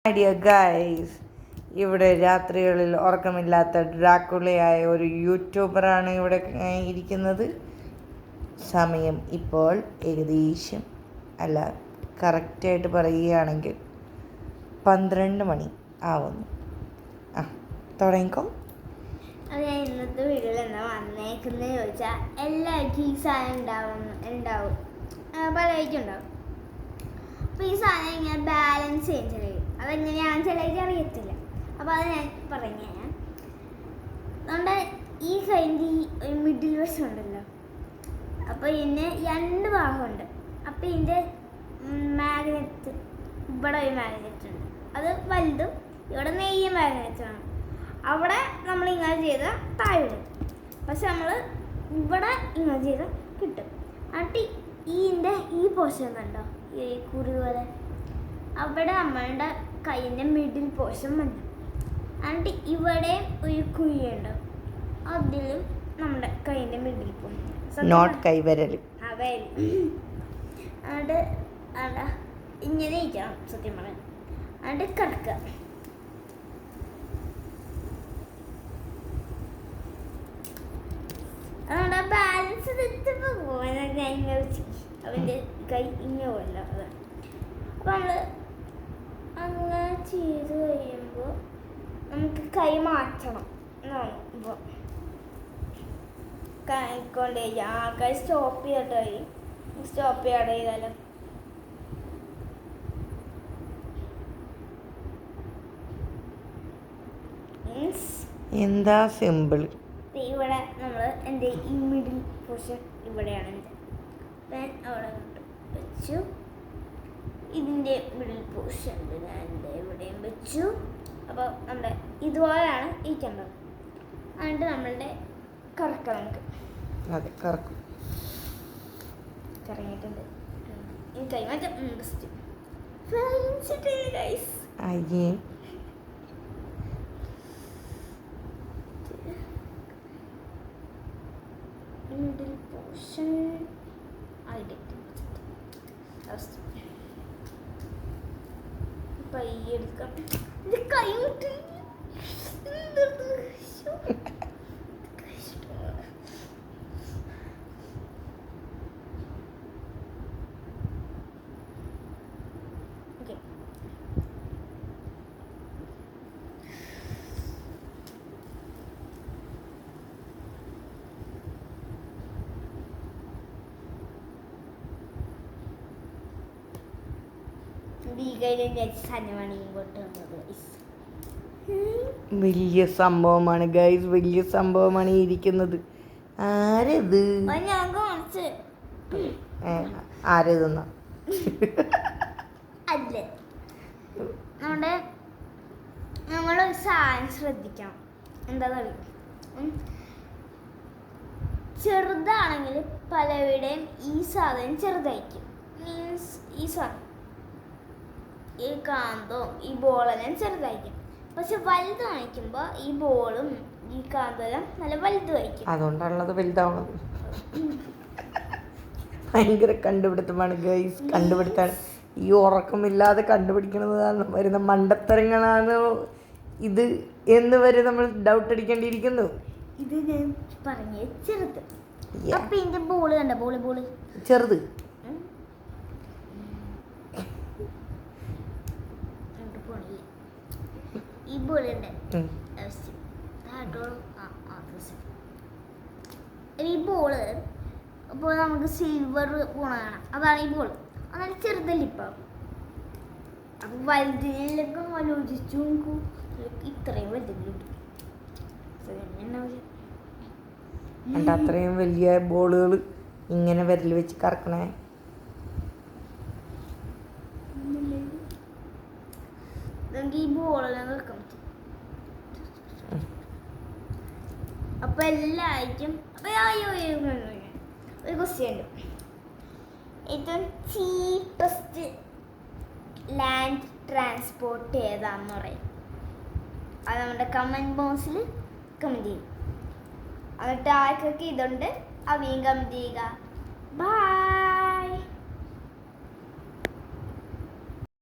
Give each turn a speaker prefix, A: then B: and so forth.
A: Dear guys, ഇവിടെ രാത്രികളിൽ ഉറക്കമില്ലാത്ത ഡ്രാക്കുളയായ ഒരു യൂട്യൂബറാണ് ഇവിടെ ഇരിക്കുന്നത്. സമയം ഇപ്പോൾ ഏകദേശം കറക്റ്റായിട്ട് പറയുകയാണെങ്കിൽ 12 മണി ആവുന്നു. തുടങ്ങിക്കോ.
B: അത് ഞാൻ ഇന്നത്തെ വീഡിയോയിൽ എന്താ വന്നേക്കുന്നത് ചോദിച്ചാൽ എല്ലാവർക്കും ഈ സാധനം ഉണ്ടാവും പലർക്കും ഉണ്ടാവും. അപ്പോൾ ഈ സാധനം ഇങ്ങനെ ബാലൻസ് ചെയ്യും. അതെങ്ങനെയാണെന്ന് ചിലർക്ക് അറിയത്തില്ല. അപ്പോൾ അത് ഞാൻ പറഞ്ഞുതരാം. അതുകൊണ്ട് ഈ കൈൻ്റെ ഈ മിഡിൽ വശം ഉണ്ടല്ലോ, അപ്പോൾ ഇതിന് 2 ഭാഗമുണ്ട്. അപ്പോൾ ഇതിൻ്റെ മാഗ്നറ്റ്, ഇവിടെ ഒരു മാഗ്നറ്റ് ഉണ്ട്, അത് വലുതും ഇവിടെ നെയ്യ മാഗ്നറ്റാണ്. അവിടെ നമ്മൾ ഇങ്ങനെ ചെയ്താൽ താഴെ വരും, പക്ഷെ നമ്മൾ ഇവിടെ ഇങ്ങനെ ചെയ്താൽ കിട്ടും. എന്നിട്ട് ഇതിൻ്റെ ഈ പോർഷൻ കണ്ടോ, ഈ കുറി പോലെ, അവിടെ നമ്മളുടെ കൈയിൻ്റെ മിഡിൽ പോർഷൻ വന്നു. എന്നിട്ട് ഇവിടെ ഒരു കുഴിയുണ്ടോ, അതിലും നമ്മുടെ കൈയിൻ്റെ മിഡിൽ പോർഷൻ
A: നോട്ട് കൈവരൽ.
B: എന്നിട്ട് ഇങ്ങനെ ഇരിക്കണം സത്യം പറയാൻ. എന്നിട്ട് കിടക്കുക. അതുകൊണ്ട് ആ ബാലൻസ് തെറ്റുമ്പോൾ പോകാൻ ഞാൻ ഇങ്ങനെ വെച്ച് അവൻ്റെ കൈ ഇങ്ങനെ പോകല്ല. അതാണ്. അപ്പം നമ്മൾ അങ്ങനെ ചെയ്ത് കഴിയുമ്പോൾ നമുക്ക് കൈ മാറ്റണം എന്നാണ്. ഇപ്പോൾ കൈക്കൊണ്ട് കൈ സ്റ്റോപ്പ് ചെയ്തിട്ടായി സ്റ്റോപ്പ് ചെയ്യാതെ ചെയ്താലോ.
A: എന്താ സിമ്പിൾ.
B: ഇവിടെ നമ്മൾ എൻ്റെ ഈ മിഡിൽ പോർഷൻ ഇവിടെയാണ് എൻ്റെ. ഞാൻ അവിടെ വെച്ചു. ഇതിൻ്റെ മിഡിൽ പോർഷൻ ഞാൻ എൻ്റെ ഇവിടെയും വെച്ചു. അപ്പോൾ നമ്മുടെ ഇതുപോലെയാണ് ഇരിക്കേണ്ടത്. എന്നിട്ട് നമ്മളുടെ കറക്കാം. നമുക്ക്
A: അതെ, കറക്കും.
B: കറങ്ങിയിട്ടുണ്ട്. ഈ കൈമാറ്റം ബെസ്റ്റ്. ഗൈസ്
A: അയ്യേ,
B: മിഡിൽ പോർഷൻ പയ്യെടുക്കാം. ഇത് കൈ വിട്ട്
A: വലിയ സംഭവമാണ് ഗൈസ്, വലിയ സംഭവമാണ് ഇരിക്കുന്നത്. ആരത്? ആരതെന്നാ
B: അല്ലേ? നമ്മളൊരു സാധനം ശ്രദ്ധിക്കണം. എന്താ ചെറുതാണെങ്കിൽ പലവിടെയും ഈ സാധനം ചെറുതായിരിക്കും. മീൻസ് ഈ സാധനം, ഈ കാന്തവും ഈ ബോളെല്ലാം ചെറുതായിരിക്കും. പക്ഷെ വലുത് കാണിക്കുമ്പോൾ ഈ ബോളും ഈ കാന്തവും നല്ല വലുതുമായിരിക്കും.
A: അതുകൊണ്ടാണുള്ളത് വലുതാവുന്നത്. ഭയങ്കര കണ്ടുപിടുത്തമാണ് ഗൈസ്, കണ്ടുപിടുത്താണ്. ഈ ഉറക്കമില്ലാതെ കണ്ടുപിടിക്കുന്നത് വരുന്ന മണ്ടത്തരങ്ങളാണ് ഇത് എന്ന് വരെ നമ്മൾ ഡൗട്ട് അടിക്കേണ്ടിയിരിക്കുന്നു.
B: ഇത് ഞാൻ പറഞ്ഞ ചെറുത്. അപ്പൊ ഇതിന്റെ ബോള് കണ്ട, ബോള്
A: ചെറുത്.
B: ഈ ബോളുണ്ട്, ഈ ബോള് ഇപ്പോൾ നമുക്ക് സിൽവർ പോണ കാണാം. അതാണ് ഈ ബോള്. അതാണ് ചെറുതല്ല. ഇപ്പം അപ്പൊ വലുതിനൊക്കെ ആലോചിച്ചു നോക്കൂ, ഇത്രയും വലുതിലുണ്ട്.
A: അത്രയും വലിയ ബോളുകൾ ഇങ്ങനെ വിരൽ വെച്ച് കറക്കണേ.
B: ഈ ബോളെല്ലാം കറക്കാൻ പറ്റും. അപ്പൊ എല്ലായിരിക്കും. ഒരു ക്വസ്റ്റ്യൻ ഉണ്ട്. ഏറ്റവും ചീപ്പസ്റ്റ് ലാൻഡ് ട്രാൻസ്പോർട്ട് ഏതാന്ന് പറയും. അത് നമ്മുടെ കമൻറ്റ് ബോക്സിൽ കമൻറ്റ് ചെയ്യും. എന്നിട്ട് ആർക്കൊക്കെ ഇതുണ്ട് അവയും കമൻറ്റ് ചെയ്യുക. ബൈ.